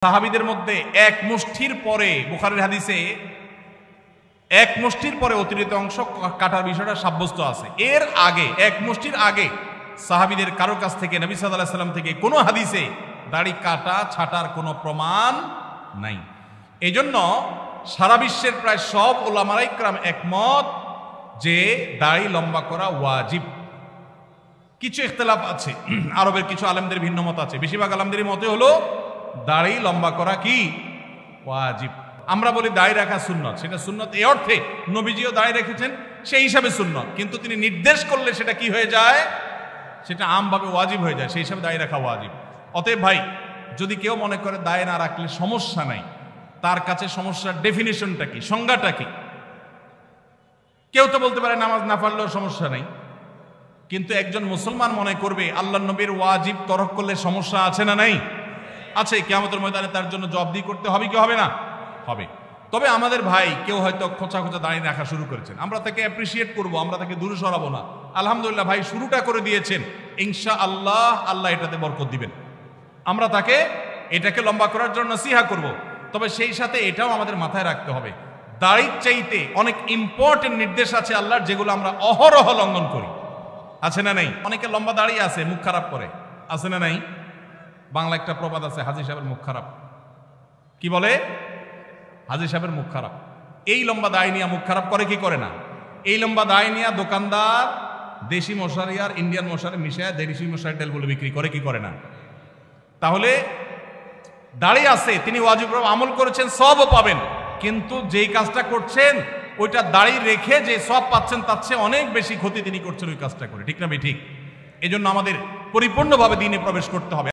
সাহাবীদের মধ্যে এক মুষ্টির পরে বুখারীর হাদিসে এক মুষ্টির পরে অতিরিক্ত অংশ কাটার বিষয়টা সাব্যস্ত আছে। এর আগে এক মুষ্টির আগে সাহাবীদের কারো কাছ থেকে নবী সাল্লাল্লাহু আলাইহি ওয়াসাল্লাম থেকে কোনো হাদিসে দাড়ি কাটা ছাটার কোনো প্রমাণ নাই। এজন্য সারা বিশ্বের প্রায় সব উলামায়ে ইকরাম একমত যে দাড়ি লম্বা করা ওয়াজিব। কিছু ইখতিলাফ আছে, আরবের কিছু আলেমদের ভিন্ন মত আছে। বেশিরভাগ আলেমদের মতে হলো দাড়ি লম্বা করা কি ওয়াজিব। আমরা বলি দাড়ি রাখা সুন্নত, সেটা সুন্নত এই অর্থে নবীজিও দাড়ি রেখেছেন সেই হিসাবে সুন্নত, কিন্তু তিনি নির্দেশ করলে সেটা কি হয়ে যায়, সেটা আমভাবে ওয়াজিব হয়ে যায়, সেই হিসাবে দাড়ি রাখা ওয়াজিব। অতএব ভাই, যদি কেউ মনে করে দাড়ি না রাখলে সমস্যা নাই, তার কাছে সমস্যার ডেফিনিশনটা কি, সংজ্ঞাটা কি? কেউ তো বলতে পারে নামাজ না পড়লেও সমস্যা নাই, কিন্তু একজন মুসলমান মনে করবে আল্লাহর নবীর ওয়াজিব তরক করলে সমস্যা আছে না নাই? আছে। কিয়ামতের ময়দানে তার জন্য জবাবদিহি করতে হবে কি হবে না? হবে। তবে আমাদের ভাই কেউ হয়তো খোঁচা খোঁচা দাঁড়িয়ে রাখা শুরু করেছেন, আমরা তাকে অ্যাপ্রিসিয়েট করবো, আমরা তাকে দূরে সরাবো না। আলহামদুলিল্লাহ ভাই শুরুটা করে দিয়েছেন, ইনশাআল্লাহ আল্লাহ এটাতে বরকত দিবেন। আমরা তাকে এটাকে লম্বা করার জন্য নসিহা করব। তবে সেই সাথে এটাও আমাদের মাথায় রাখতে হবে, দাড়ির চাইতে অনেক ইম্পর্টেন্ট নির্দেশ আছে আল্লাহর, যেগুলো আমরা অহরহ লঙ্ঘন করি। আছে না নাই? অনেকে লম্বা দাঁড়িয়ে আছে, মুখ খারাপ করে, আছে না নাই? বাংলা একটা প্রবাদ আছে, হাজী সাহেবের মুখ খারাপ। কি বলে? হাজী সাহেবের মুখ খারাপ। এই লম্বা দাড়ি নিয়ে মুখ খারাপ করে কি করে না? এই লম্বা দাড়ি নিয়ে দোকানদার দেশি মশারি আর ইন্ডিয়ান মশারি মিশায় দেশি মশারি তেল বলে বিক্রি করে কি করে না? তাহলে দাড়ি আছে, তিনি ওয়াজিব আমল করেছেন, সবও পাবেন, কিন্তু যেই কাজটা করছেন ওইটা দাড়ি রেখে যে সব পাচ্ছেন তার চেয়ে অনেক বেশি ক্ষতি তিনি করছেন ওই কাজটা করে। ঠিক না ভাই? ঠিক। এজন্য আমাদের পরিপূর্ণভাবে দ্বীনে প্রবেশ করতে হবে।